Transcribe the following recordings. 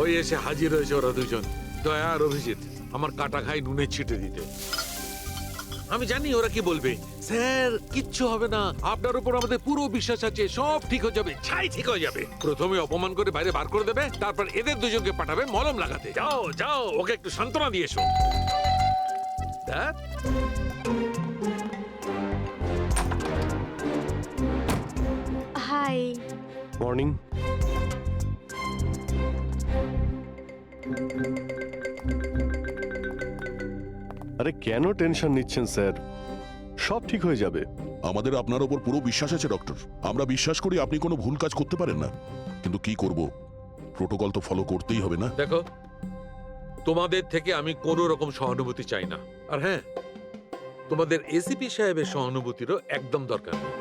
ওই এসে হাজির হয়েছে ওরা দুজন, দয়া আর অভিজিৎ, আমার কাটা খাই নুনে ছিটে দিতে। আমি জানি ওরা কি বলবে, স্যার কিচ্ছু হবে না, আপনার উপর আমাদের পুরো বিশ্বাস আছে, সব ঠিক হয়ে যাবে, ছাই ঠিক হয়ে যাবে। প্রথমে অপমান করে বাইরে বার করে দেবে, তারপর এদের দুজনকে পাঠাবে মলম লাগাতে। যাও যাও, ওকে একটু সান্ত্বনা দিয়ে এসো। দেখ, হাই। মর্নিং। আরে কেন টেনশন নিচ্ছেন স্যার, সব ঠিক হয়ে যাবে। আমাদের আপনার ওপর পুরো বিশ্বাস আছে ডক্টর। আমরা বিশ্বাস করি আপনি কোনো ভুল কাজ করতে পারেন না, কিন্তু কি করব, প্রোটোকল তো ফলো করতেই হবে না। দেখো, তোমাদের থেকে আমি কোনো রকম সহানুভূতি চাই না। আর হ্যাঁ, তোমাদের এসিপি সাহেবের সহানুভূতিরও একদম দরকার নেই।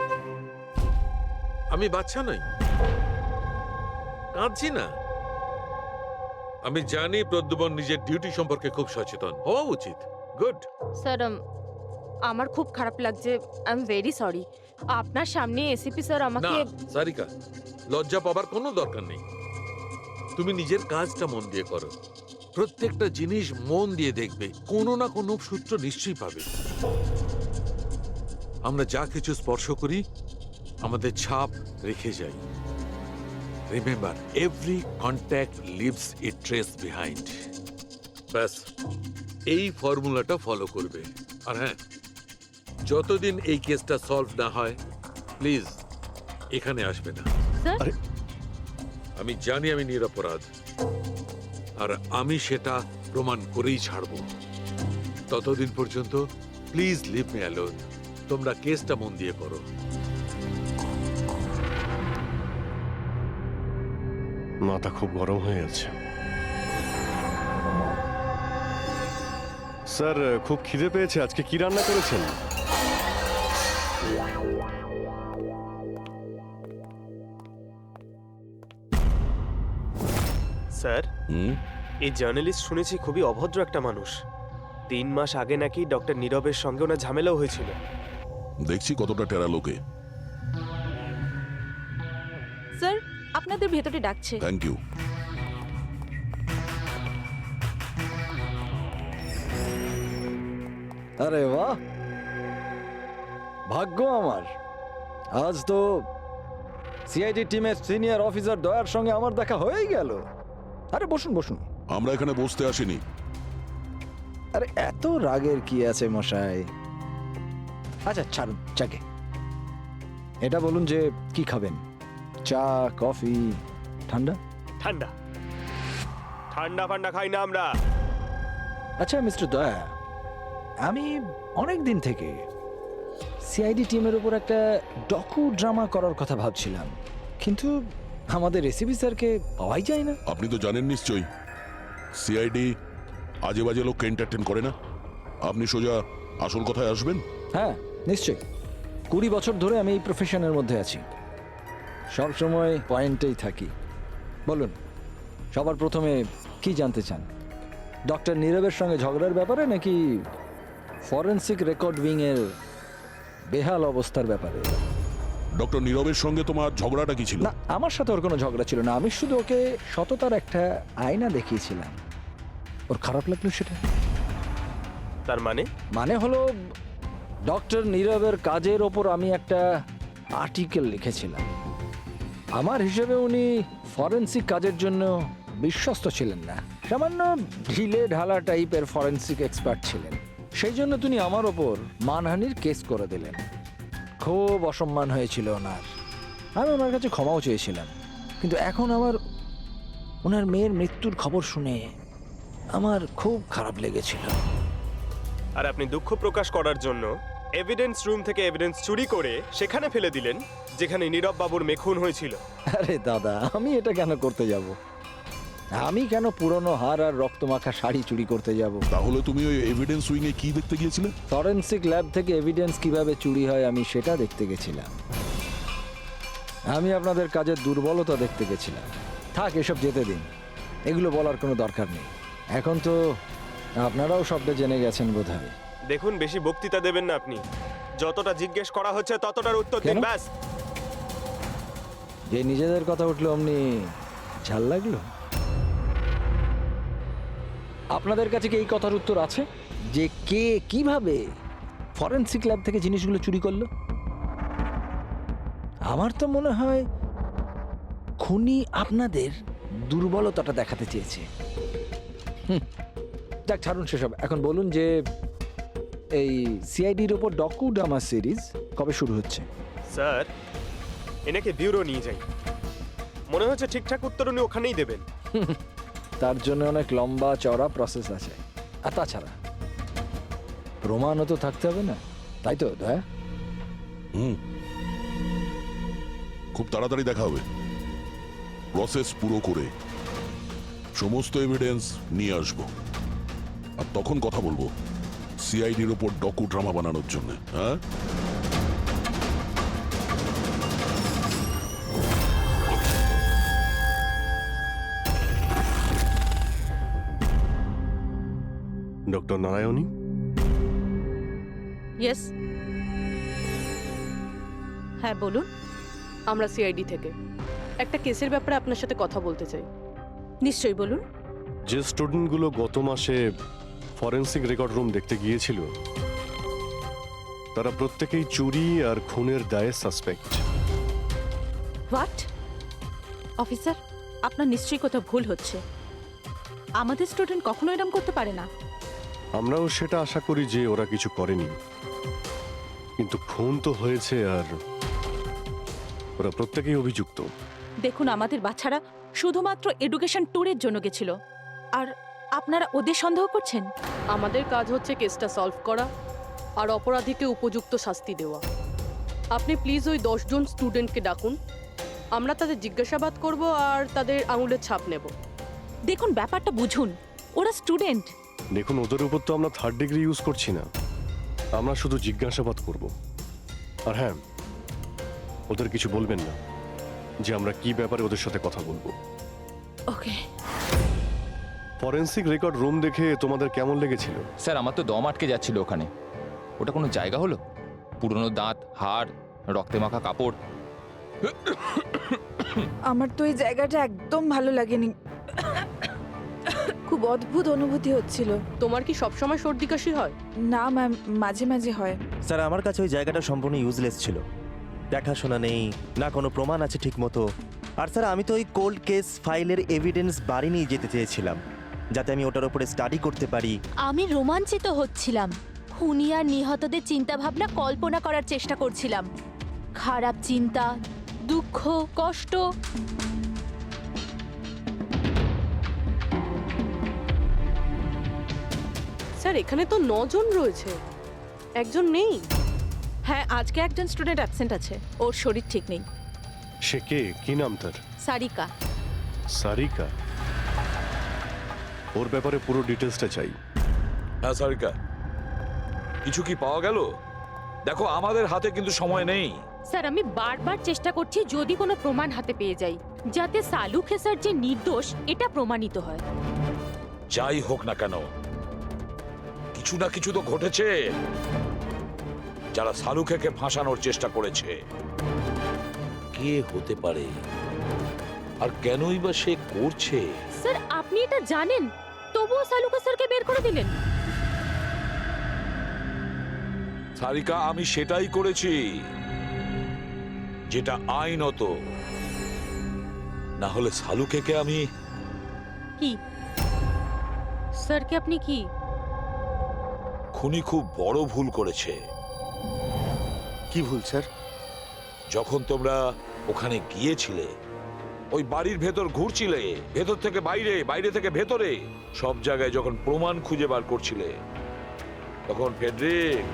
আমি বাচ্চা নই, কাঁদছি না। আমি জানি প্রদ্যুমন নিজের ডিউটি সম্পর্কে খুব সচেতন হওয়া উচিত। গুড। স্যার, আমার খুব খারাপ লাগছে, আই এম ভেরি সরি। আপনার সামনে এসিপি স্যার না আমাকে। সারিকা, লজ্জা পাবার কোনো দরকার নেই। তুমি নিজের কাজটা মন দিয়ে করো, প্রত্যেকটা জিনিস মন দিয়ে দেখবে, কোনো না কোনো সূত্র নিশ্চয়ই পাবে। আমরা যা কিছু স্পর্শ করি আমাদের ছাপ রেখে যাই। রিমেম্বার, এভরি কন্ট্যাক্ট লিভস এ ট্রেস বিহাইন্ড। ব্যাস, এই ফর্মুলাটা ফলো করবে। আর হ্যাঁ, যতদিন এই কেসটা সলভ না হয়, প্লিজ এখানে আসবে না। স্যার, আরে আমি জানি আমি নিরপরাধ, আর আমি সেটা প্রমাণ করেই ছাড়ব। ততদিন পর্যন্ত প্লিজ লিভ মি অ্যালোন। তোমরা কেসটা মন দিয়ে করো। মাথা খুব গরম হয়ে আছে স্যার। খুব খিদে পেয়েছে। আজকে কি রান্না করেছেন? স্যার, হুম, এই জার্নালিস্ট শুনেছি খুবই অভদ্র একটা মানুষ। 3 মাস আগে নাকি ডক্টর নীরবের সঙ্গে ওনার ঝামেলাও হয়েছিল। দেখছি কতটা টেরা লোকে। স্যার আপনাদের ভেতরে ডাকছে। Thank you. আরে বাহ, ভাগ্য আমার, আজ তো সিআইডি টিমের সিনিয়র অফিসার দয়ার সঙ্গে আমার দেখা হয়েই গেল। আরে বসুন বসুন। আমরা এখানে বসতে আসিনি। আরে এত রাগের কি আছে মশাই? আচ্ছা ছাড়ুন চাকে। এটা বলুন যে কি খাবেন, চা, কফি, ঠান্ডা? ঠান্ডা ঠান্ডা ফান্ডা খাই না আমরা। আচ্ছা মিস্টার দয়া, আমি অনেক দিন থেকে সিআইডি টিমের উপর একটা ডকু ড্রামা করার কথা ভাবছিলাম, কিন্তু আমাদের এসিপি স্যারকে পাওয়াই যায় না। আপনি তো জানেন নিশ্চয়ই, সিআইডি আজে বাজে লোককে এন্টারটেন করে না। আপনি সোজা আসল কথায় আসবেন। হ্যাঁ নিশ্চয়ই, 20 বছর ধরে আমি এই প্রফেশনের মধ্যে আছি, সব সময় পয়েন্টেই থাকি। বলুন, সবার প্রথমে কি জানতে চান? ডক্টর নীরবের সঙ্গে ঝগড়ার ব্যাপারে, নাকি ফরেন্সিক রেকর্ড উইং এর বেহাল অবস্থার ব্যাপারে? ডক্টর নীরবের সঙ্গে তোমার ঝগড়াটা কি ছিল? না, আমার সাথে ওর কোনো ঝগড়া ছিল না, আমি শুধু ওকে সততার একটা আয়না দেখিয়েছিলাম। ওর খারাপ লাগলো সেটা। তার মানে? মানে হলো, ডক্টর নীরবের কাজের ওপর আমি একটা আর্টিকেল লিখেছিলাম। আমার হিসেবে উনি ফরেন্সিক কাজের জন্য বিশ্বস্ত ছিলেন না, সামান্য ঢিলে ঢালা টাইপের ফরেন্সিক এক্সপার্ট ছিলেন। সেই জন্য তিনি আমার ওপর মানহানির কেস করে দিলেন। খুব অসম্মান হয়েছিল ওনার। আমি ওনার কাছে ক্ষমাও চেয়েছিলাম, কিন্তু এখন ওনার মেয়ের মৃত্যুর খবর শুনে আমার খুব খারাপ লেগেছিল। আর আপনি দুঃখ প্রকাশ করার জন্য এভিডেন্স রুম থেকে এভিডেন্স চুরি করে সেখানে ফেলে দিলেন যেখানে নীরব বাবুর মেয়ে খুন হয়েছিল। আরে দাদা, আমি এটা কেন করতে যাব? আমি কেন পুরনো হার আর রক্তমাখা শাড়ি চুরি করতে যাব? তাহলে তুমি ওই এভিডেন্স উইং এ কি দেখতে গিয়েছিলে? ফরেন্সিক ল্যাব থেকে এভিডেন্স কিভাবে চুরি হয় আমি সেটা দেখতে গেছিলাম। আমি আপনাদের কাজের দুর্বলতা দেখতে গেছিলাম। থাক, এসব যেতে দিন, এগুলো বলার কোনো দরকার নেই। এখন তো আপনারাও সবটা জেনে গেছেন বোধহয়। দেখুন, বেশি বক্তৃতা দেবেন না আপনি। যতটা জিজ্ঞেস করা হচ্ছে ততটার উত্তর দিন, কেন? ব্যাস। যে নিজেদের কথা উঠলো অমনি ঝাল লাগলো। আপনাদের কাছে কি এই কথার উত্তর আছে যে কে কিভাবে ফরেনসিক ল্যাব থেকে জিনিসগুলো চুরি করলো? আমার তো মনে হয় খুনি আপনাদের দুর্বলতাটা দেখাতে চেয়েছে। যাক, ছাড়ুন সেসব। এখন বলুন যে এই সিআইডির ওপর ডকুড্রামা সিরিজ কবে শুরু হচ্ছে? স্যার, এনাকে ব্যুরো নিয়ে যাই। মনে হচ্ছে ঠিকঠাক উত্তর উনি ওখানেই দেবেন। তার জন্য অনেক লম্বা চওড়া প্রসেস আছে। আর তাছাড়া প্রমাণও তো থাকতে হবে না, তাই তো দয়া? খুব তাড়াতাড়ি দেখা হবে, প্রসেস পুরো করে সমস্ত এভিডেন্স নিয়ে আসবো, আর তখন কথা বলবো সিআইডির ওপর ডকু ড্রামা বানানোর জন্য। হ্যাঁ, ডক্টর নারায়ণী, ইয়েস, হ্যাঁ বলুন। আমরা সিআইডি থেকে একটা কেসের ব্যাপারে আপনার সাথে কথা বলতে চাই। নিশ্চয়ই বলুন। যে স্টুডেন্টগুলো গত মাসে ফরেনসিক রেকর্ড রুম দেখতে গিয়েছিল তারা প্রত্যেকেই চুরি আর খুনের দায়ে সাসপেক্ট। হোয়াট? অফিসার, আপনার নিশ্চয়ই কোথাও ভুল হচ্ছে। আমাদের স্টুডেন্ট কখনো এরকম করতে পারে না। আমরাও সেটা আশা করি যে ওরা কিছু করেনি, কিন্তু খুন তো হয়েছে আর ওরা প্রত্যেকেই অভিযুক্ত। দেখুন, আমাদের বাচ্চারা শুধুমাত্র এডুকেশন ট্যুরের জন্য গেছিল, আর আপনারা ওদের সন্দেহ করছেন। আমাদের কাজ হচ্ছে কেসটা সলভ করা আর অপরাধীকে উপযুক্ত শাস্তি দেওয়া। আপনি প্লিজ ওই 10 জন স্টুডেন্টকে ডাকুন, আমরা তাদের জিজ্ঞাসাবাদ করব আর তাদের আঙুলের ছাপ নেব। দেখুন, ব্যাপারটা বুঝুন, ওরা স্টুডেন্ট। দেখুন, ওদের উপর তো আমরা 3rd ডিগ্রি ইউজ করছি না, আমরা শুধু জিজ্ঞাসাবাদ করব। আর হ্যাঁ, ওদের কিছু বলবেন না যে আমরা কি ব্যাপারে ওদের সাথে কথা বলবো। ওকে। ফরেনসিক রেকর্ড রুম দেখে তোমাদের কেমন লেগেছিল? স্যার, আমার তো দম আটকে যাচ্ছিল ওখানে। ওটা কোনো জায়গা হলো? পুরনো দাঁত, হাড়, রক্তে মাখা কাপড়। আমার তো এই জায়গাটা একদম ভালো লাগেনি, খুব অদ্ভুত অনুভূতি হচ্ছিল। তোমার কি সবসময় সর্দি কাশি হয়? না ম্যাম, মাঝে মাঝে হয়। স্যার, আমার কাছে ওই জায়গাটা সম্পূর্ণ ইউজলেস ছিল। দেখাশোনা নেই, না কোনো প্রমাণ আছে ঠিক মতো। আর স্যার, আমি তো ওই কোল্ড কেস ফাইলের এভিডেন্স বাড়ি নিয়ে যেতে চেয়েছিলাম, যাতে আমি ওটার উপরে স্টাডি করতে পারি। আমি রোমাঞ্চিত হচ্ছিলাম। খুনি আর নিহতদের চিন্তাভাবনা কল্পনা করার চেষ্টা করছিলাম। খারাপ চিন্তা, দুঃখ, কষ্ট। স্যার, এখানে তো 9 জন রয়েছে, একজন নেই। হ্যাঁ, আজকে একজন স্টুডেন্ট অ্যাবসেন্ট আছে, ওর শরীর ঠিক নেই। সে কে? কি নাম তার? সারিকা। সারিকা? ওর ব্যাপারে পুরো ডিটেলসটা চাই। হ্যাঁ সারিকা, কিছু কি পাওয়া গেল? দেখো, আমাদের হাতে কিন্তু সময় নেই। স্যার, আমি বারবার চেষ্টা করছি যদি কোনো প্রমাণ হাতে পেয়ে যাই, যাতে সালু খেসার যে নির্দোষ এটা প্রমাণিত হয়। যাই হোক না কেন, কিছু না কিছু তো ঘটেছে। যারা সালুখেকে ফাঁসানোর চেষ্টা করেছে, কে হতে পারে আর কেনই বা সে করছে? স্যার, আপনি এটা জানেন, তবুও সালু খেসারকে বের করে দিলেন। সারিকা, আমি সেটাই করেছি যেটা আইনত। না হলে সালুখেকে আমি... কি স্যারকে আপনি কি? খুনি খুব বড় ভুল করেছে। কি ভুল স্যার? যখন তোমরা ওখানে গিয়েছিলে, ওই বাড়ির ভেতর ঘুরছিলে, ভেতর থেকে বাইরে, বাইরে থেকে ভেতরে, সব জায়গায় যখন প্রমাণ খুঁজে বার করছিলে, তখন ফেডরিক,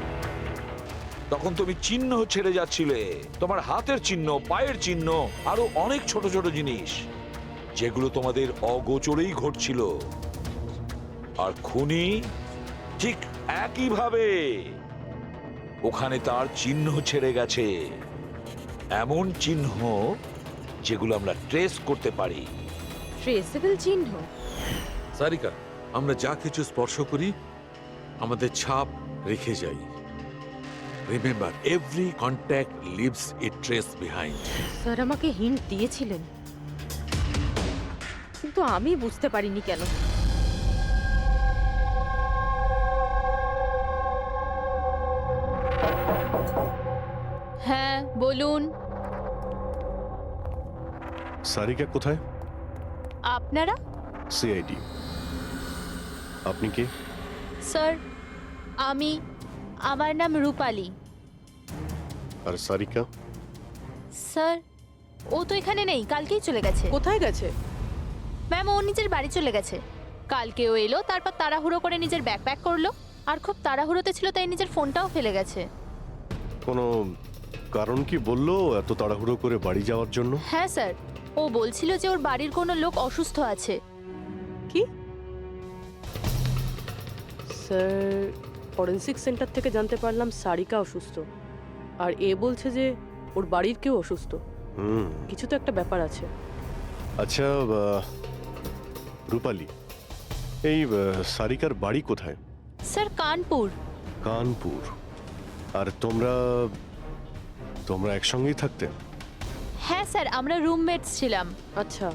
তখন তুমি চিহ্ন ছেড়ে যাচ্ছিলে, তোমার হাতের চিহ্ন, পায়ের চিহ্ন, আরো অনেক ছোট ছোট জিনিস, যেগুলো তোমাদের অগোচরেই ঘটছিল। আর খুনি ঠিক একইভাবে ওখানে তার চিহ্ন ছেড়ে গেছে, এমন চিহ্ন যেগুলো আমরা ট্রেস করতে পারি। ট্রেসেবল চিহ্ন? সারিকা, আমরা যা কিছু স্পর্শ করি আমাদের ছাপ রেখে যাই। রিমেম্বার, এভরি কন্ট্যাক্ট লিভস এ ট্রেস বিহাইন্ড। স্যার আমাকে হিন্ট দিয়েছিলেন, কিন্তু আমি বুঝতে পারিনি কেন। হ্যাঁ বলুন। সারিকা কোথায়? আপনারা? সিআইডি। আপনি কে? স্যার আমার নাম রূপালী। আর সারিকা? স্যার ও তো এখানে নেই, কালকেই চলে গেছে। কোথায় গেছে? ম্যাম ও নিজের বাড়ি চলে গেছে। কালকে ও এলো, তারপর তাড়াহুড়ো করে নিজের ব্যাগ প্যাক করলো, আর খুব তাড়াহুড়োতে ছিল তাই নিজের ফোনটাও ফেলে গেছে। কোনো কারণ কি বললো এত তাড়াহুড়ো করে বাড়ি যাওয়ার জন্য? হ্যাঁ স্যার, ও বলছিল যে ওর বাড়ির কোনো লোক অসুস্থ আছে। কি স্যার, ফরেন্সিক সেন্টার থেকে জানতে পারলাম সারিকা অসুস্থ, আর এ বলছে যে ওর বাড়ির কেউ অসুস্থ। কিছু তো একটা ব্যাপার আছে। আচ্ছা রূপালী, এই সারিকার বাড়ি কোথায়? স্যার কানপুর। কানপুর। আর তোমরা একসঙ্গেই থাকতে? হ্যাঁ স্যার, আমরা রুমমেটস ছিলাম। আচ্ছা,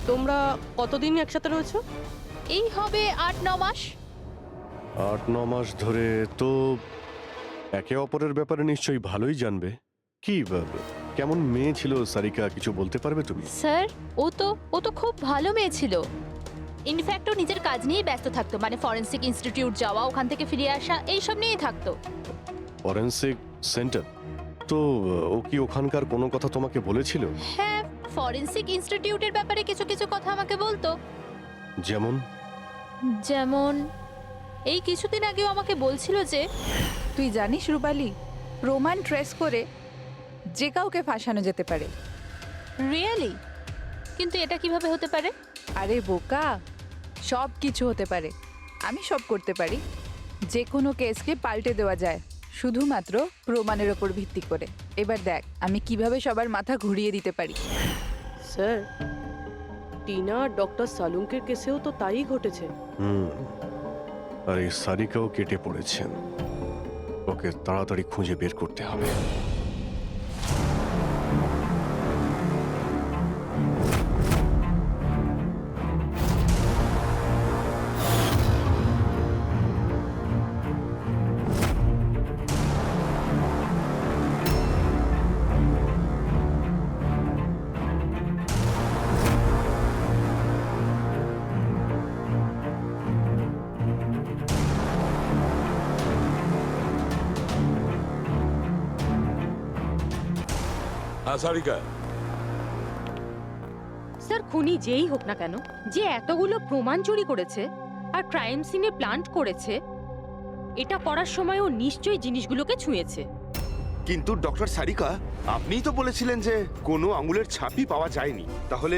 তোমরা কতদিন একসাথে রয়েছো? এই হবে 8-9 মাস। 8-9 মাস ধরে তো একে অপরের ব্যাপারে নিশ্চয়ই ভালোই জানবে। কি কেমন মেয়ে ছিল সারিকা, কিছু বলতে পারবে তুমি? স্যার ও তো খুব ভালো মেয়ে ছিল। ইনফ্যাক্ট ও নিজের কাজ নিয়েই ব্যস্ত থাকতো, মানে ফরেন্সিক ইনস্টিটিউট যাওয়া, ওখান থেকে ফিরে আসা, এইসব নিয়েই থাকতো। Forensic centre? তো ও কি ওখানকার কোনো কথা তোমাকে বলেছিল? হ্যাঁ, ফরেন্সিক ইনস্টিটিউটের ব্যাপারে কিছু কিছু কথা আমাকে বলতো। যেমন এই কিছুদিন আগেও আমাকে বলছিল যে, তুই জানিস রূপালী, প্রমাণ ট্রেস করে যে কাউকে ফাঁসানো যেতে পারে। রিয়েলি? কিন্তু এটা কিভাবে হতে পারে? আরে বোকা, সব কিছু হতে পারে। আমি সব করতে পারি। যে কোনো কেসকে পাল্টে দেওয়া যায় শুধুমাত্র প্রমাণের ওপর ভিত্তি করে। এবার দেখ আমি কিভাবে সবার মাথা ঘুরিয়ে দিতে পারি। স্যার, টিনা ডক্টর সালুঙ্কের কেসেও তো তাই ঘটেছে। আর এই সারিকাও কেটে পড়েছেন। ওকে তাড়াতাড়ি খুঁজে বের করতে হবে। হ্যাঁ সারিকা, স্যার খুনি যেই হোক না কেন, যে এতগুলো প্রমাণ চুরি করেছে আর ক্রাইম সিনে প্লান্ট করেছে, এটা করার সময় ও নিশ্চয়ই জিনিসগুলোকে ছুঁয়েছে। কিন্তু ডক্টর সারিকা, আপনিই তো বলেছিলেন যে কোনো আঙুলের ছাপই পাওয়া যায়নি, তাহলে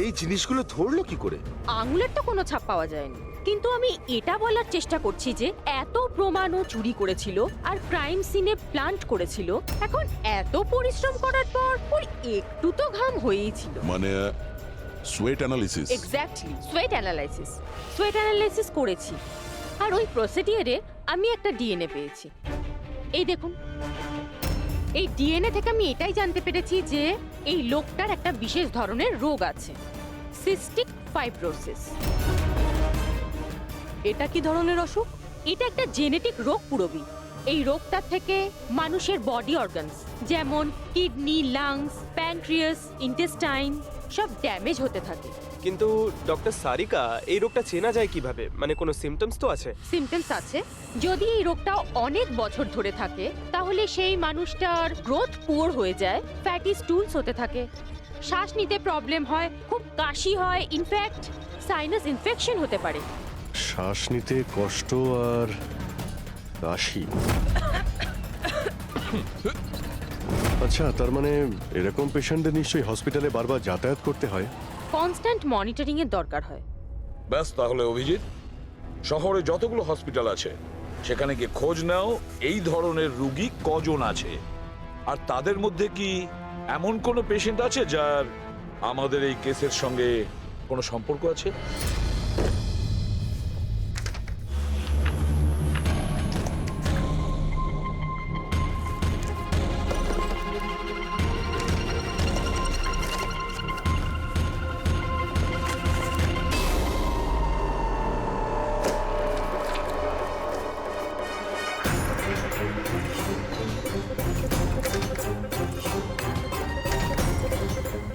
এই জিনিসগুলো ধরলো কি করে? আঙুলের তো কোনো ছাপ পাওয়া যায়নি, কিন্তু আমি এটা বলার চেষ্টা করছি যে এত প্রমাণ ও চুরি করেছিল আর ক্রাইম সিনে প্লান্ট করেছিল, এখন এত পরিশ্রম করার পর ওর একটু তো ঘাম হয়েই ছিল। মানে sweat analysis? Exactly, sweat analysis করেছি, আর ওই প্রসিডিয়ারে আমি একটা ডিএনএ পেয়েছি। এই দেখুন, এই ডিএনএ থেকে আমি এটাই জানতে পেরেছি যে এই লোকটার একটা বিশেষ ধরনের রোগ আছে, সিস্টিক ফাইব্রোসিস। এটা কি ধরনের অসুখ? এটা একটা জেনেটিক রোগ পুরবি। এই রোগটা থেকে মানুষের বডি অর্গানস যেমন কিডনি, লাংস, প্যানক্রিয়াস, ইন্টেস্টাইন সব ড্যামেজ হতে থাকে। কিন্তু ডক্টর সারিকা, এই রোগটা চেনা যায় কিভাবে? মানে কোনো সিমটমস তো আছে? সিমটমস আছে। যদি এই রোগটা অনেক বছর ধরে থাকে তাহলে সেই মানুষটার গ্রোথ পুয়ার হয়ে যায়, ফ্যাটি স্টুলস হতে থাকে, শ্বাস নিতে প্রবলেম হয়, খুব কাশি হয়, ইনফ্যাক্ট সাইনাস ইনফেকশন হতে পারে। শ্বাস নিতে কষ্ট আর কাশি। আচ্ছা, তার মানে এরকম পেশেন্টদের নিশ্চয়ই হসপিটালে বারবার যাতায়াত করতে হয়। কনস্ট্যান্ট মনিটরিং এর দরকার হয়। ব্যাস তাহলে অভিজিৎ, শহরে যতগুলো হসপিটাল আছে সেখানে গিয়ে খোঁজ নাও এই ধরনের রোগী কজন আছে, আর তাদের মধ্যে কি এমন কোনো পেশেন্ট আছে যার আমাদের এই কেসের সঙ্গে কোনো সম্পর্ক আছে।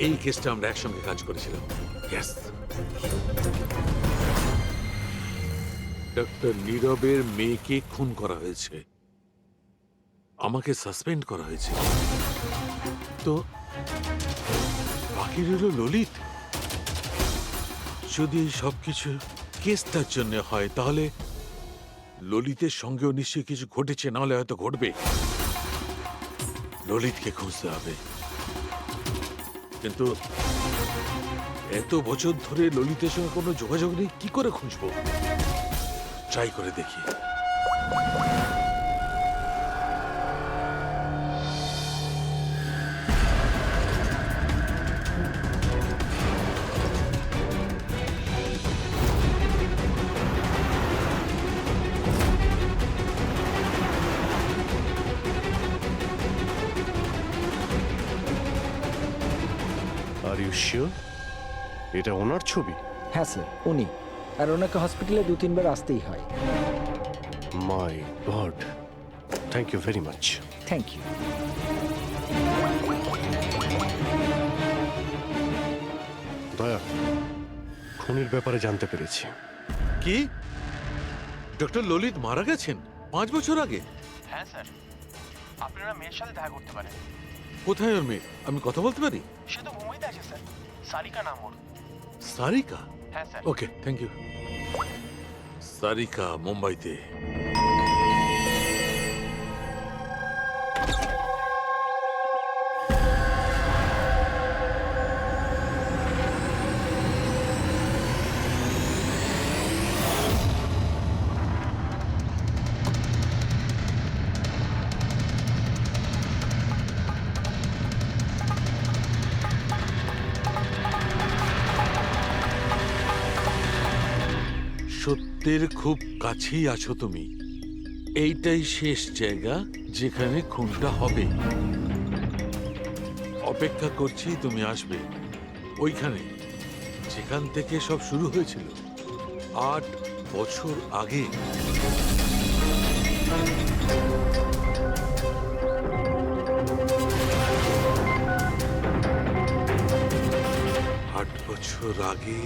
এই কেসটা আমরা একসঙ্গে কাজ করেছিলাম। ইয়েস, ডক্টর নীরবের মেয়েকে খুন করা হয়েছে, আমাকে সাসপেন্ড করা হয়েছে, তো বাকি রইল ললিত। যদি এই সবকিছু কেসটার জন্য হয় তাহলে ললিতের সঙ্গেও নিশ্চয়ই কিছু ঘটেছে, নাহলে হয়তো ঘটবে। ললিতকে খুঁজতে হবে, কিন্তু এত বছর ধরে ললিতের সঙ্গে কোনো যোগাযোগ নেই, কি করে খুঁজবো? ট্রাই করে দেখি। আর ইউ শিওর এটা ওনার ছবি? হ্যাঁ স্যার, উনি। আর ওনাকে হসপিটালে 2-3 বার আসতেই হয়। My god, thank you very much. Thank you. দয়া, খুনির ব্যাপারে জানতে পেরেছি। কি ডক্টর ললিত মারা গেছেন 5 বছর আগে? হ্যাঁ স্যার, আপনারা মেয়ের সাথে দেখা করতে পারেন। কোথায় ওর মেয়ে? আমি কথা বলতে পারি? সে তো মুম্বাইতে আছে স্যার, সারিকা নাম ওর। সারিকা? হ্যাঁ sir. Okay, thank you. Sarika মুম্বাইতে। সত্যের খুব কাছেই আছো তুমি। এইটাই শেষ জায়গা যেখানে খুনটা হবে। অপেক্ষা করছি তুমি আসবে, ওইখানে যেখান থেকে সব শুরু হয়েছিল 8 বছর আগে। বছর আগে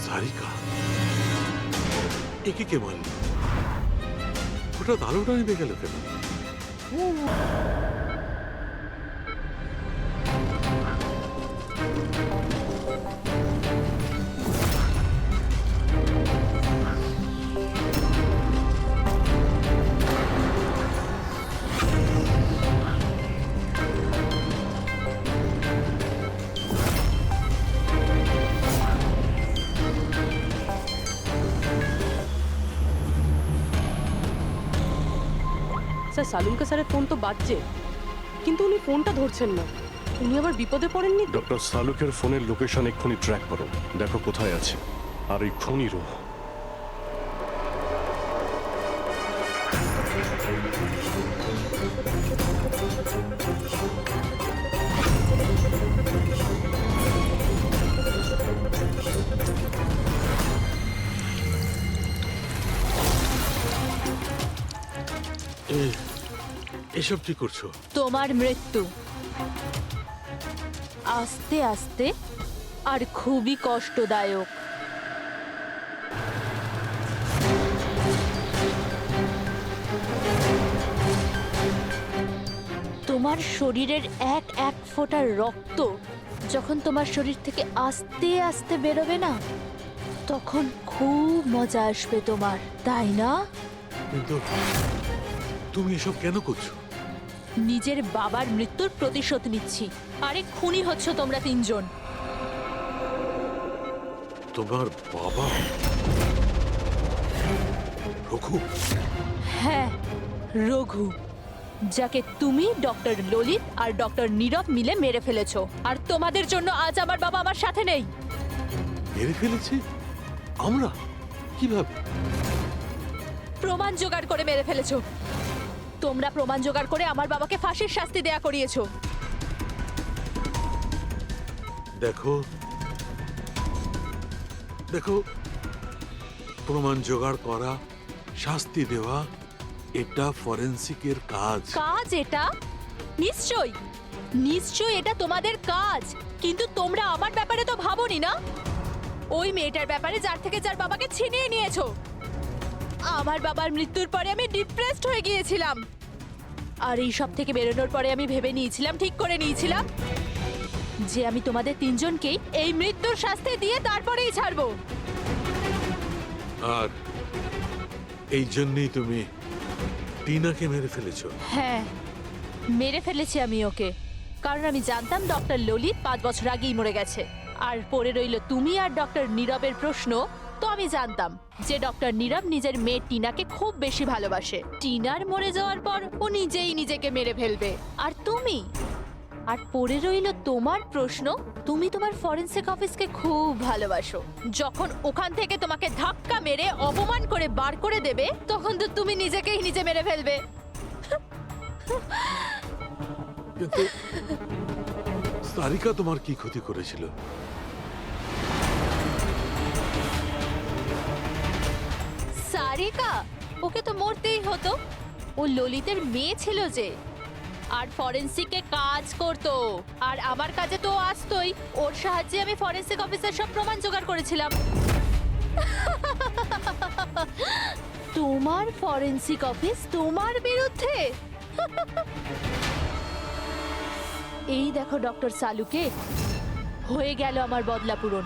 সারিকা একে কে মারল? হঠাৎ আলোটা নিভে গেল কেন? স্যার, সালুনকে স্যারের ফোন তো বাজছে, কিন্তু উনি ফোনটা ধরছেন না। উনি আবার বিপদে পড়েননি? ডক্টর সালুকের ফোনের লোকেশন এক্ষুনি ট্র্যাক করো, দেখো কোথায় আছে। আর এই খুনিরও। এসব কি করছো? তোমার মৃত্যু আস্তে আস্তে আর খুবই কষ্টদায়ক। তোমার শরীরের এক এক ফোঁটা রক্ত যখন তোমার শরীর থেকে আস্তে আস্তে বেরোবে না, তখন খুব মজা আসবে তোমার, তাই না? কিন্তু তুমি এসব কেন করছো? নিজের বাবার মৃত্যুর প্রতিশোধ নিচ্ছি। আরে খুনি হচ্ছ তোমরা তিনজন। তোমার বাবা রঘু? হ্যাঁ, রঘু, যাকে তুমি, ডক্টর ললিত আর ডক্টর নীরব মিলে মেরে ফেলেছো। আর তোমাদের জন্য আজ আমার বাবা আমার সাথে নেই। মেরে ফেলেছি? আমরা? কিভাবে? প্রমাণ জোগাড় করে মেরে ফেলেছো। তোমরা প্রমাণ জোগাড় করে আমার বাবাকে ফাঁসির শাস্তি দেয়া করিয়েছো। দেখো দেখো, প্রমাণ জোগাড় করা, শাস্তি দেওয়া, এটা ফরেন্সিকের কাজ। কাজ এটা? নিশ্চয়ই নিশ্চয়ই এটা তোমাদের কাজ, কিন্তু তোমরা আমার ব্যাপারে তো ভাবোনি না। ওই মেয়েটার ব্যাপারে যার থেকে যার বাবাকে ছিনিয়ে নিয়েছো। আমার বাবার মৃত্যুর পরে আমি ডিপ্রেসড হয়ে গিয়েছিলাম, আর এই সব থেকে বেরোনোর পরে আমি ভেবে নিয়েছিলাম, ঠিক করে নিয়েছিলাম যে আমি তোমাদের তিনজনকেই এই মৃত্যুর শাস্তি দিয়ে তারপরেই ছাড়বো। আর এই জন্যই তুমি টিনাকে মেরে ফেলেছো? হ্যাঁ, মেরে ফেলেছি আমি ওকে, কারণ আমি জানতাম ডক্টর ললিত 5 বছর আগেই মরে গেছে। আর পড়ে রইল তুমি আর ডক্টর নীরবের প্রশ্ন। তো আমি জানতাম যে ডক্টর নীরব নিজের মেয়ে টিনাকে খুব বেশি ভালোবাসে। টিনার মরে যাওয়ার পর ও নিজেই নিজেকে মেরে ফেলবে। আর তুমি, আর পড়ে রইল তোমার প্রশ্ন, তুমি তোমার ফরেনসিক অফিসকে খুব ভালোবাসো। যখন ওখান থেকে তোমাকে ধাক্কা মেরে অপমান করে বার করে দেবে, তখন তো তুমি নিজেকেই নিজে মেরে ফেলবে। কিন্তু সারিকা তোমার কি ক্ষতি করেছিল? সারিকা? ওকে তো মরতেই হতো। ও ললিতের মেয়ে ছিল যে, আর ফরেনসিকে কাজ করতো। আর আমার কাজে তো ও আসতোই। ওর সাহায্যে আমি ফরেনসিক অফিসের সব প্রমাণ জোগাড় করেছিলাম। তোমার ফরেনসিক অফিস তোমার বিরুদ্ধে? এই দেখো ডক্টর সালুকে, হয়ে গেল আমার বদলা পূরণ।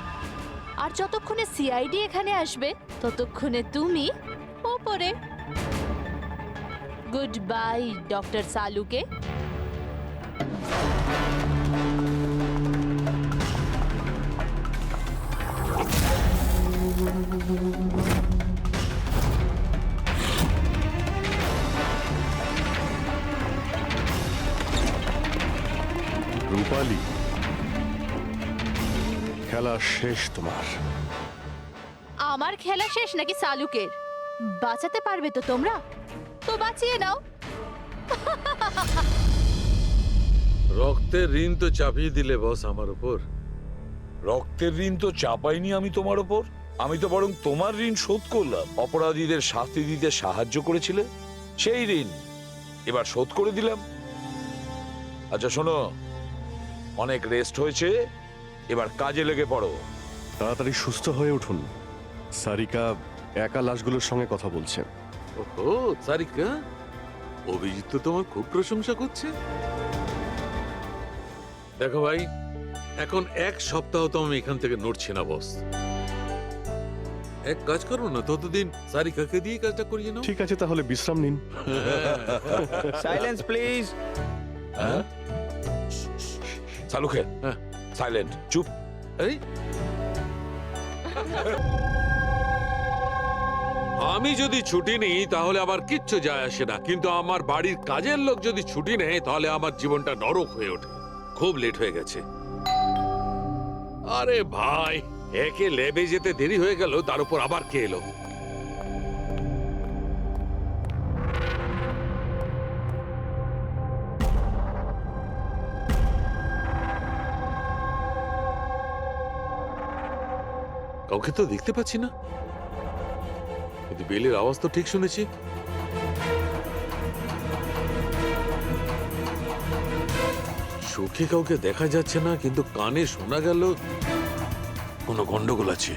আর যতক্ষণে সিআইডি এখানে আসবে, ততক্ষণে তুমি ওপরে। Good bye doctor Salunkhe. Rupali, খেলা শেষ তোমার। আমার খেলা শেষ নাকি সালুকের? বাঁচাতে পারবে তো তোমরা? তো বাঁচিয়ে নাও। রক্তের ঋণ তো চাপিয়ে দিলে বস আমার উপর। রক্তের ঋণ তো চাপাইনি আমি তোমার ওপর, আমি তো বরং তোমার ঋণ শোধ করলাম। অপরাধীদের শাস্তি দিতে সাহায্য করেছিলে, সেই ঋণ এবার শোধ করে দিলাম। আচ্ছা শোনো, অনেক রেস্ট হয়েছে, এবার কাজে লেগে পড়ো। তাড়াতাড়ি সুস্থ হয়ে উঠুন। সারিকা একা লাশগুলোর সঙ্গে কথা বলছে। ওহো, সারিকা, অভিজিৎ তো তোমার খুব প্রশংসা করছে। দেখো ভাই, এখন 1 সপ্তাহ তো আমি এখান থেকে নড়ছি না বস। এক কাজ করো না, ততদিন সারিকাকে দিয়ে কাজটা করিয়ে নাও। ঠিক আছে, তাহলে বিশ্রাম নিন। Silence please. হ্যাঁ সালুকে, সাইলেন্ট, চুপ। এই আমি যদি ছুটি নিই তাহলে আবার কিচ্ছু যায় আসে না, কিন্তু আমার বাড়ির কাজের লোক যদি ছুটি নেয় তাহলে আমার জীবনটা নরক হয়ে ওঠে। খুব লেট হয়ে গেছে। আরে ভাই, একে লেবে যেতে দেরি হয়ে গেল, তার উপর আবার কে এলো? কাউকে তো দেখতে পাচ্ছি না, কিন্তু বেলের আওয়াজ তো ঠিক শুনেছি। চোখে কাউকে দেখা যাচ্ছে না, কিন্তু কানে শোনা গেল কোনো গন্ডগোল আছে।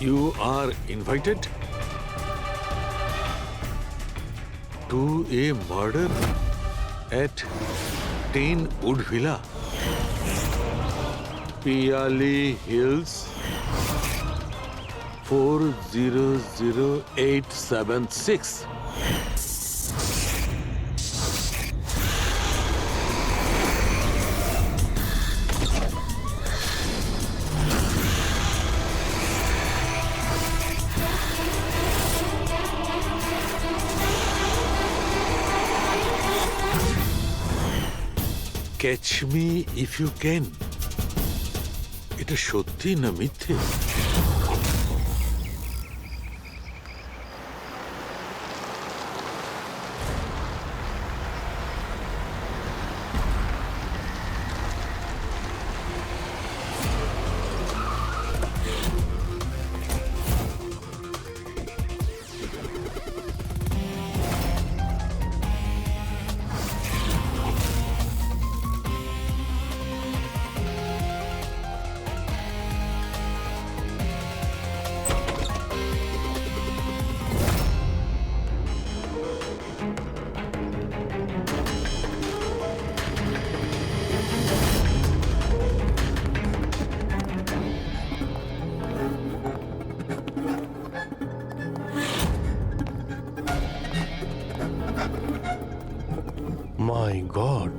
You are invited to a murder at 10 Wood Villa, Piali Hills, 400876. Catch me if you can. এটা সত্যি না মিথ্যে? মাই গড,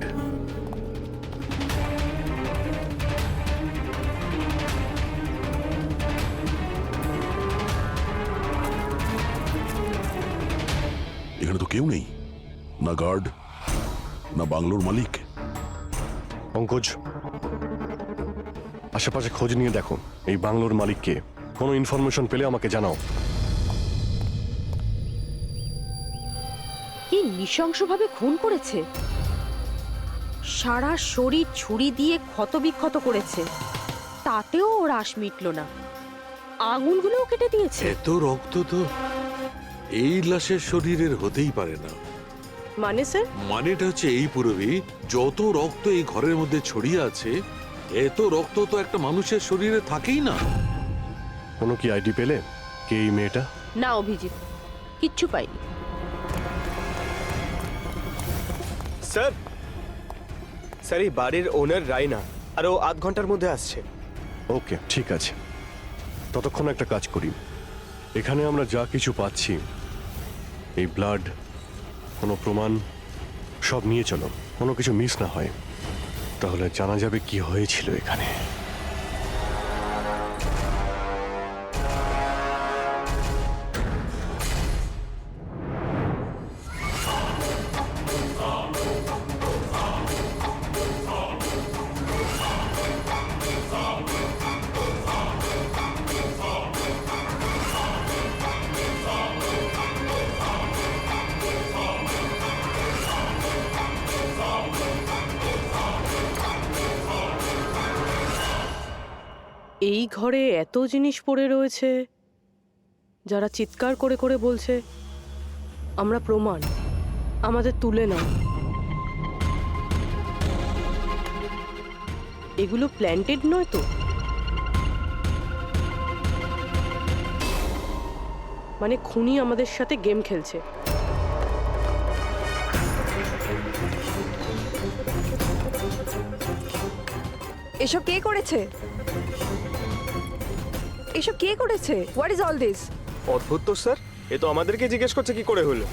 এখানে তো কেউ নেই, না গার্ড না বাংলোর মালিক। পঙ্কজ, আশেপাশে খোঁজ নিয়ে দেখো এই বাংলোর মালিককে। কোনো ইনফরমেশন পেলে আমাকে জানাও। কি নৃশংসভাবে খুন করেছে, সারা শরীর ছুরি দিয়ে ক্ষতবিক্ষত করেছে, তাতেও ওর আশ মিটল না, আঙুলগুলোও কেটে দিয়েছে। এত রক্ত তো এই লাশের শরীরের হতেই পারে না। মানে স্যার? মানেটা হচ্ছে এই পুরবি, যত রক্ত এই ঘরের মধ্যে ছড়িয়ে আছে, এত রক্ত তো একটা মানুষের শরীরে থাকেই না। কোনো কি আইডি পেলে কে এই মেয়েটা? না অভিজিৎ, কিচ্ছু পাইনি। স্যার, স্যার এই বাড়ির ওনার রাইনা, আর ও আধ ঘন্টার মধ্যে আসছে। ওকে, ঠিক আছে। ততক্ষণ একটা কাজ করি, এখানে আমরা যা কিছু পাচ্ছি, এই ব্লাড, কোনো প্রমাণ, সব নিয়ে চলো, কোনো কিছু মিস না হয়, তাহলে জানা যাবে কি হয়েছিল এখানে। এই ঘরে এত জিনিস পড়ে রয়েছে, যারা চিৎকার করে করে বলছে আমরা প্রমাণ, আমাদের তুলে নাও। এগুলো প্ল্যান্টেড নয় তো? মানে খুনি আমাদের সাথে গেম খেলছে। এসব কে করেছে? এসব কে করেছে? What is all this? অদ্ভুত তো স্যার, এ তো আমাদেরকে জিজ্ঞেস করছে কি করে হলো।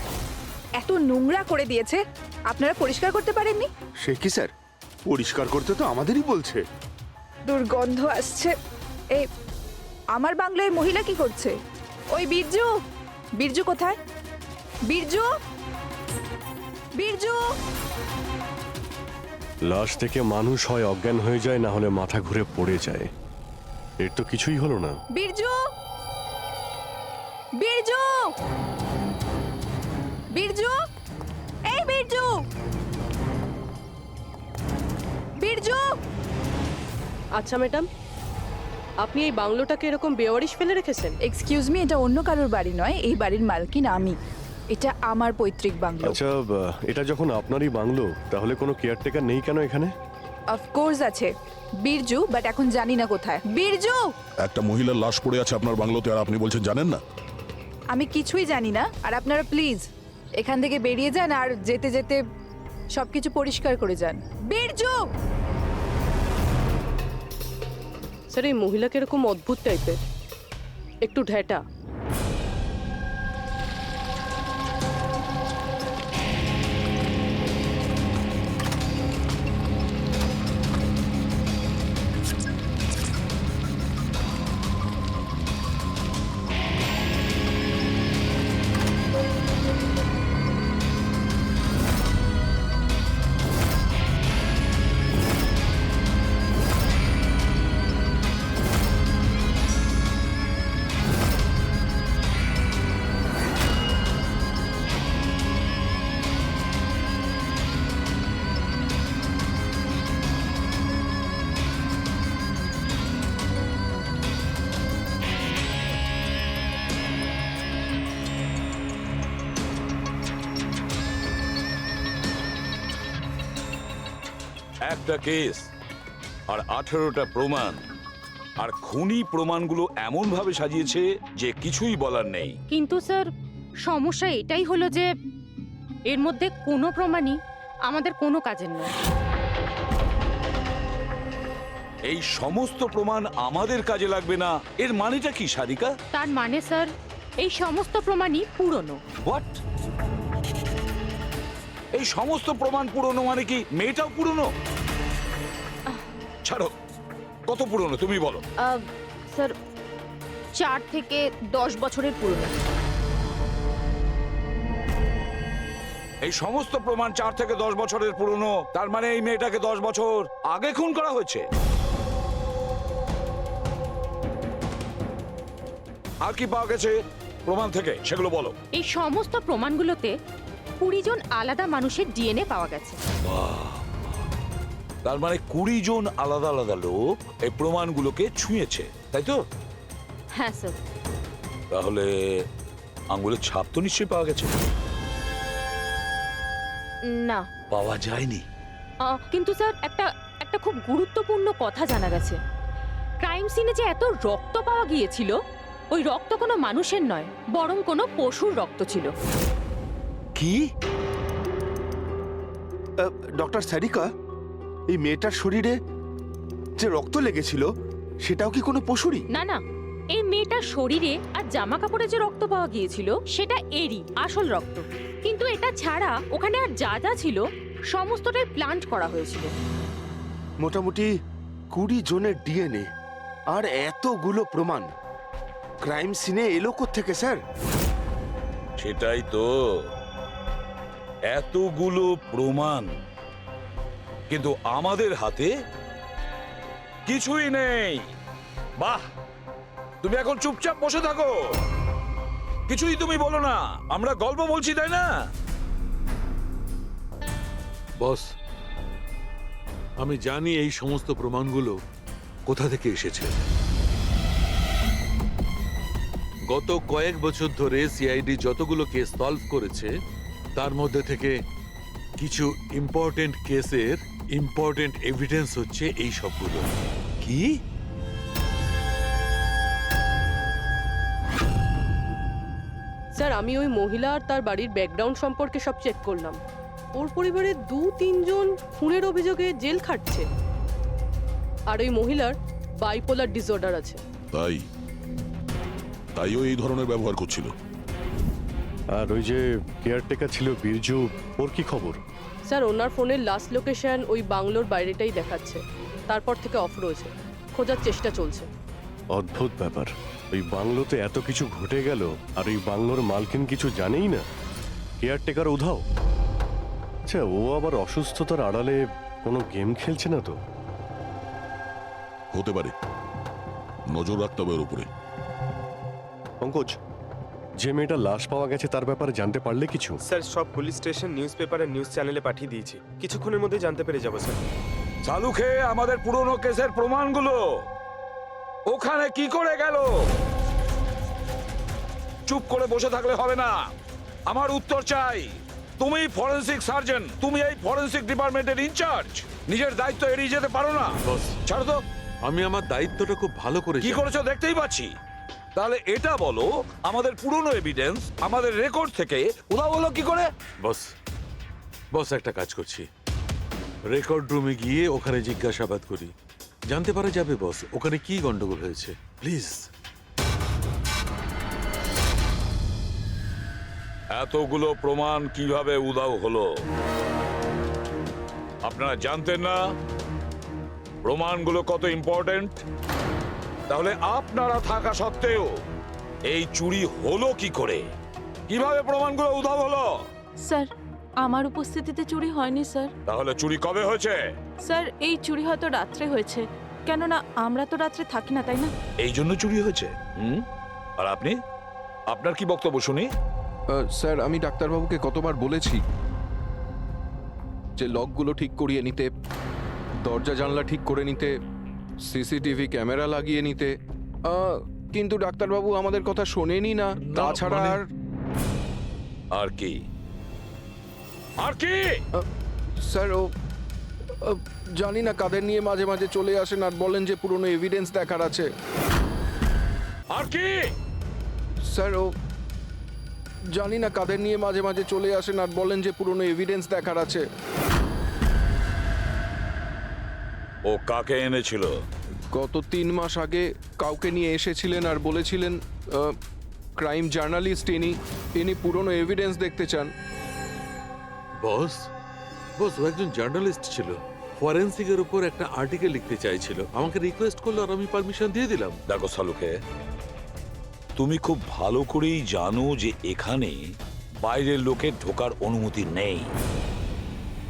এত নোংরা করে দিয়েছে, আপনারা পরিষ্কার করতে পারেননি? সে কি স্যার, পরিষ্কার করতে তো আমাদেরই বলছে। দুর্গন্ধ আসছে। এই আমার বাংলায় মহিলা কি করছে? ওই বীরজু, বীরজু কোথায়? বীরজু, বীরজু! লাশ থেকে মানুষ হয় অজ্ঞান হয়ে যায়, না হলে মাথা ঘুরে পড়ে যায়। এর তো কিছুই হলো না। বীরজু, বীরজু, বীরজু, এই বীরজু, বীরজু! আচ্ছা ম্যাডাম, আপনি এই বাংলোটাকে এরকম বেওয়ারিশ ফেলে রেখেছেন? এক্সকিউজ মি, এটা অন্য কারোর বাড়ি নয়, এই বাড়ির মালকিন আমি। এটা আমার পৈতৃক বাংলো। আচ্ছা, এটা যখন আপনারই বাংলো, তাহলে কোনো কেয়ারটেকার নেই কেন এখানে? অফকোর্স আছে বীরজু, বাট এখন জানি না কোথায়। বীরজু! একটা মহিলার লাশ পড়ে আছে আপনার বাংলোতে আর আপনি বলছেন জানেন না? আমি কিছুই জানি না, আর আপনারা প্লিজ এখান থেকে বেরিয়ে যান আর যেতে যেতে সবকিছু পরিষ্কার করে যান। বীরজু! স্যার এই মহিলা কিরকম অদ্ভুত টাইপের, একটু ঢ্যাটা। একটা কেস আর 18টা প্রমাণ, আর খুনি প্রমাণগুলো এমন ভাবে সাজিয়েছে যে কিছুই বলার নেই। কিন্তু স্যার সমস্যা এটাই হলো যে এর মধ্যে কোনো প্রমাণই আমাদের কোনো কাজের নয়। এই সমস্ত প্রমাণ আমাদের কাজে লাগবে না, এর মানেটা কি সারিকা? তার মানে স্যার এই সমস্ত প্রমাণই পুরনো। হোয়াট? এই সমস্ত প্রমাণ পুরনো মানে কি মেয়েটাও পুরনো? ছাড়ো, কত পুরনো তুমি বলো। স্যার 4 থেকে 10 বছরের পুরনো। এই সমস্ত প্রমাণ 4 থেকে 10 বছরের পুরনো, তার মানে এই মেয়েটাকে 10 বছর আগে খুন করা হয়েছে। আর কি পাওয়া গেছে প্রমাণ থেকে সেগুলো বলো। এই সমস্ত প্রমাণগুলোতে 20 জন আলাদা মানুষের ডিএনএ পাওয়া গেছে। তার মানে 20 জন আলাদা আলাদা লোক এই প্রমাণগুলোকে ছুঁয়েছে, তাই তো? হ্যাঁ স্যার। তাহলে আঙ্গুলের ছাপ তো নিশ্চয়ই পাওয়া গেছে। না, পাওয়া যায়নি। কিন্তু স্যার একটা খুব গুরুত্বপূর্ণ কথা জানা গেছে। ক্রাইম সিনে যে এত রক্ত পাওয়া গিয়েছিল, ওই রক্ত কোনো মানুষের নয়, বরং কোনো পশুর রক্ত ছিল। কি? ডক্টর সারিকা, এই মেয়েটার শরীরে যে রক্ত লেগেছিল সেটাও কি কোনো পশুরই? না না, এই মেয়েটার শরীরে আর জামা কাপড়ে যে রক্ত পাওয়া গিয়েছিল সেটা এরই আসল রক্ত। কিন্তু এটা ছাড়া ওখানে আর যা যা ছিল সমস্তটাই প্লান্ট করা হয়েছিল। মোটামুটি 20 জনের ডিএনএ আর এতগুলো প্রমাণ ক্রাইম সিনে এলো কোত্থেকে স্যার? সেটাই তো, এতগুলো প্রমাণ কিন্তু আমাদের হাতে কিছুই নেই। বাহ, তুমি এখন চুপচাপ বসে থাকো, কিছুই তুমি বলো না, আমরা গল্প বলছি তাই না? বস, আমি জানি এই সমস্ত প্রমাণগুলো কোথা থেকে এসেছে। গত কয়েক বছর ধরে সিআইডি যতগুলো কেস সলভ করেছে তার মধ্যে থেকে কিছু ইম্পর্টেন্ট কেসের ইম্পর্টেন্ট এভিডেন্স হচ্ছে এই সবগুলো। কি? স্যার আমি ওই মহিলা আর তার বাড়ির ব্যাকগ্রাউন্ড সম্পর্কে সব চেক করলাম। ওর পরিবারের 2-3 জন খুনের অভিযোগে জেল খাটছে, আর ওই মহিলার বাইপোলার ডিসঅর্ডার আছে। তাইও এই ধরনের ব্যবহার করছিল। আর ওই যে কেয়ারটেকার ছিল বীরজু, ওর কি খবর? স্যার ওনার ফোনের লাস্ট লোকেশন ওই বাংলোর বাইরেটাই দেখাচ্ছে, তারপর থেকে অফ রয়েছে, খোঁজার চেষ্টা চলছে। অদ্ভুত ব্যাপার, ওই বাংলোতে এত কিছু ঘটে গেল আর ওই বাংলোর মালকিন কিছু জানেই না। কেয়ারটেকার উধাও। আচ্ছা, ও আবার অসুস্থতার আড়ালে কোনো গেম খেলছে না তো? হতে পারে, নজর রাখতে হবে ওর উপরে। পঙ্কজ, যে মেয়েটা লাশ পাওয়া গেছে তার ব্যাপারে জানতে পারলে কিছু? স্যার সব পুলিশ স্টেশন, নিউজ পেপার আর নিউজ চ্যানেলে পাঠিয়ে দিয়েছি, কিছুক্ষণের মধ্যে জানতে পেরে যাবো স্যার। চালু খেয়ে আমাদের পুরনো কেসের প্রমাণগুলো ওখানে কি করে গেল? চুপ করে বসে থাকলে হবে না, আমার উত্তর চাই। তুমি ফরেনসিক সার্জন, তুমি এই ফরেনসিক ডিপার্টমেন্টের ইনচার্জ। নিজের দায়িত্ব এড়িয়ে যেতে পারো না। বস, ছাড়ো তো। আমি আমার দায়িত্বটা খুব ভালো করে কি জানি। করেছো দেখতেই পাচ্ছি। তাহলে এটা বলো, আমাদের পুরনো এভিডেন্স আমাদের রেকর্ড থেকে উধাও হলো কি করে? বস, বস একটা কাজ করছি, রেকর্ড রুমে গিয়ে ওখানে জিজ্ঞাসাবাদ করি, জানতে পারা যাবে বস ওখানে কি গন্ডগোল হয়েছে। প্লিজ। এতগুলো প্রমাণ কিভাবে উধাও হলো আপনারা জানতেন না? প্রমাণগুলো কত ইম্পর্টেন্ট। তাহলে আপনারা থাকা সত্ত্বেও এই চুরি হলো কি করে? কিভাবে প্রমাণগুলো উধাও হলো? স্যার, আমার উপস্থিতিতে চুরি হয়নি স্যার। তাহলে চুরি কবে হয়েছে? স্যার, এই চুরি হয়তো রাত্রে হয়েছে, কেননা আমরা তো রাত্রে থাকি না, তাই না? এই জন্য চুরি হয়েছে। আর আপনি, আপনার কি বক্তব্য শুনি? স্যার, আমি ডাক্তারবাবুকে কতবার বলেছি যে লকগুলো ঠিক করিয়ে নিতে, দরজা জানলা ঠিক করে নিতে, সিসিটিভি ক্যামেরা লাগিয়ে নিতে, কিন্তু ডাক্তারবাবু আমাদের কথা শোনেনি না। তাছাড়া আর কি? আর কি? স্যার, ও জানি না কাদের নিয়ে মাঝে মাঝে চলে আসেন আর বলেন যে পুরনো এভিডেন্স দেখার আছে। আর কি? স্যার, ও জানি না কাদের নিয়ে মাঝে মাঝে চলে আসেন আর বলেন যে পুরনো এভিডেন্স দেখার আছে। ও কাকে এনেছিল? গত 3 মাস আগে কাউকে নিয়ে এসেছিলেন আর বলেছিলেন ক্রাইম জার্নালিস্ট ইনি পুরনো এভিডেন্স দেখতে চান। বস, বস ও একজন জার্নালিস্ট ছিল, ফরেন্সিকের উপর একটা আর্টিকেল লিখতে চাইছিল, আমাকে রিকোয়েস্ট করলো আর আমি পারমিশন দিয়ে দিলাম। দেখো সালুকে, তুমি খুব ভালো করেই জানো যে এখানে বাইরের লোকের ঢোকার অনুমতি নেই,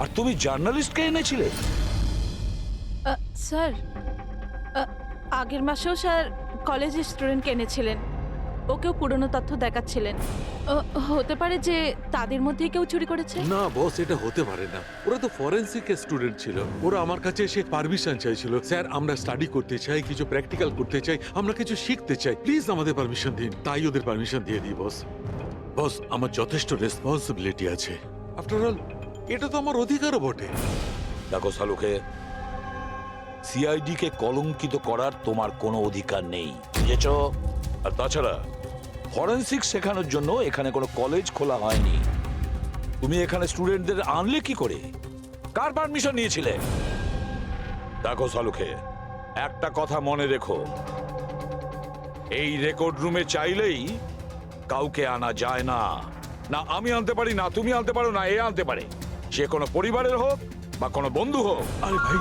আর তুমি জার্নালিস্টকে এনেছিলে। স্যার, আগের মাসেও স্যার কলেজের স্টুডেন্টকে এনেছিলেন, ওকেও পুরনো তথ্য দেখাচ্ছিলেন। হতে পারে যে তাদের মধ্যে কেউ চুরি করেছে। না বস, এটা হতে পারে না, ওরা তো ফরেন্সিক স্টুডেন্ট ছিল, ওরা আমার কাছে এসে পারমিশন চাইছিল, স্যার আমরা স্টাডি করতে চাই, কিছু প্র্যাকটিক্যাল করতে চাই, আমরা কিছু শিখতে চাই, প্লিজ আমাদের পারমিশন দিন। তাই ওদের পারমিশন দিয়ে দিই বস। বস, আমার যথেষ্ট রেসপন্সিবিলিটি আছে, আফটার অল এটা তো আমার অধিকারও বটে। দেখো সালুকে, সিআইডি কে কলঙ্কিত করার তোমার কোনো অধিকার নেই, বুঝেছ? আর তাছাড়া ফরেনসিক শেখানোর জন্য এখানে কোনো কলেজ খোলা হয়নি। তুমি এখানে স্টুডেন্টদের আনলে কি করে? কার পারমিশন নিয়েছিলে? দেখো সালুকে, একটা কথা মনে রেখো, এই রেকর্ড রুমে চাইলেই কাউকে আনা যায় না। না আমি আনতে পারি, না তুমি আনতে পারো, না এ আনতে পারে, সে কোনো পরিবারের হোক বা কোনো বন্ধু হোক। আরে ভাই।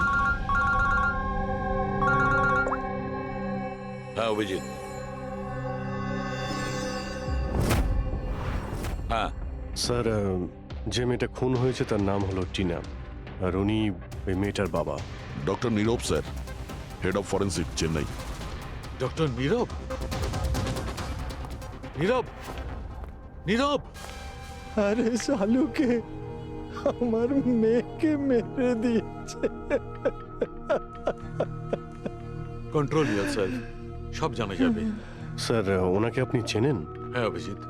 হ্যাঁ অভিজিৎ। হ্যাঁ স্যার, যে মেয়েটা খুন হয়েছে তার নাম হলো টিনা, আর উনি ওই মেয়েটার বাবা। Doctor Nirav sir, head of forensic, Chennai. Doctor Nirav? Nirav, Nirav! আরে শালুকে, আমার মেয়েকে মেরে দিয়েছে। কন্ট্রোল ইয়োরসেলফ, সব জানা যাবে। স্যার, ওনাকে আপনি চেনেন? হ্যাঁ অভিজিৎ,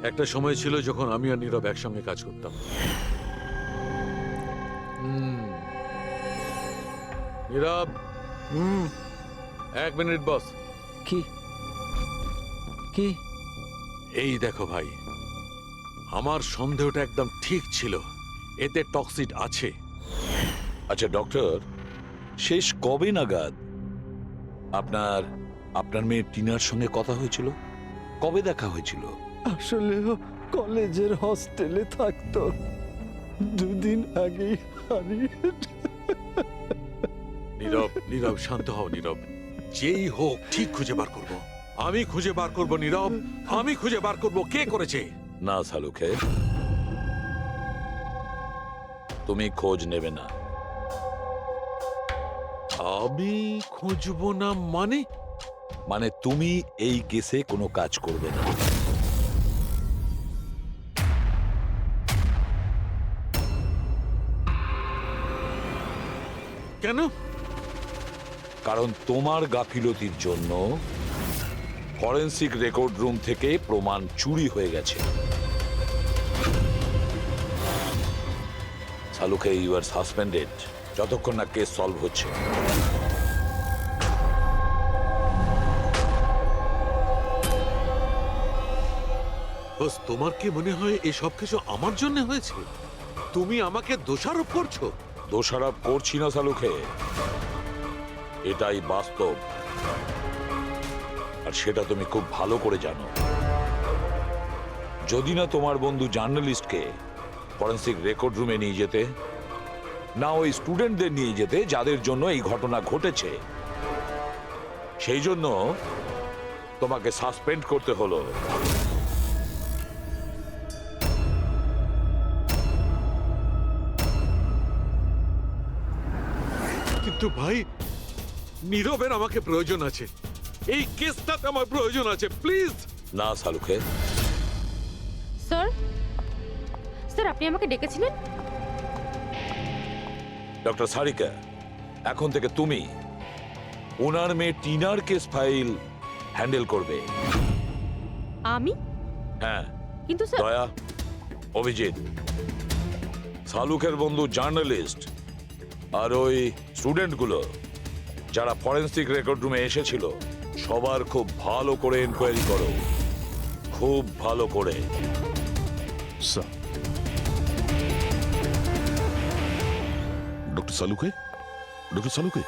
একটা সময় ছিল যখন আমি আর নীরব একসঙ্গে কাজ করতাম। নীরব, 1 মিনিট বস। কি কি? এই দেখো ভাই, আমার সন্দেহটা একদম ঠিক ছিল, এতে টক্সিড আছে। আচ্ছা ডক্টর, শেষ কবে নাগাদ আপনার মেয়ে টিনার সঙ্গে কথা হয়েছিল? কবে দেখা হয়েছিল? আসলে কলেজের হস্টেলে থাকতো, 2 দিন আগেই হারিয়ে। নীরব, নীরব শান্ত হও নীরব, যেই হোক ঠিক খুঁজে বার করব, আমি খুঁজে বার করব নীরব, আমি খুঁজে বার করব কে করেছে। না সালুকে, তুমি খোঁজ নেবে না। আমি খুঁজবো না মানে? মানে তুমি এই কেসে কোনো কাজ করবে না। কেন? কারণ তোমার গাফিলতির জন্য ফরেনসিক রেকর্ড রুম থেকে প্রমাণ চুরি হয়ে গেছে। সালুকে, ইউ আর সাসপেন্ডেড যতক্ষণ না কেস সলভ হচ্ছে। বস, তোমার কি মনে হয় এই সব কিছু আমার জন্য হয়েছে? তুমি আমাকে দোষারোপ করছো? দোষারোপ করছি না সালুকে, এটাই বাস্তব, আর সেটা তুমি খুব ভালো করে জানো। যদি না তোমার বন্ধু জার্নালিস্টকে ফরেন্সিক রেকর্ড রুমে নিয়ে যেতে, না ওই স্টুডেন্টদের নিয়ে যেতে যাদের জন্য এই ঘটনা ঘটেছে, সেই জন্য তোমাকে সাসপেন্ড করতে হলো। কিন্তু ভাই, নীরবের আমাকে প্রয়োজন আছে, এই কেসটাতে আমার প্রয়োজন আছে, প্লিজ। না সালুকে। স্যার, স্যার আপনি আমাকে ডেকেছিলেন? ডক্টর সারিকা, এখন থেকে তুমি ওনার মেয়ে টিনার কেস ফাইল হ্যান্ডেল করবে। আমি? হ্যাঁ। কিন্তু স্যার, দয়া, অভিজিৎ, সালুকের বন্ধু জার্নালিস্ট আর ওই স্টুডেন্টগুলো যারা ফরেন্সিক রেকর্ড রুমে এসেছিল, সবার খুব ভালো করে এনকোয়ারি করো, খুব ভালো করে। স্যার। Doctor Salunkhe, doctor সালুকে,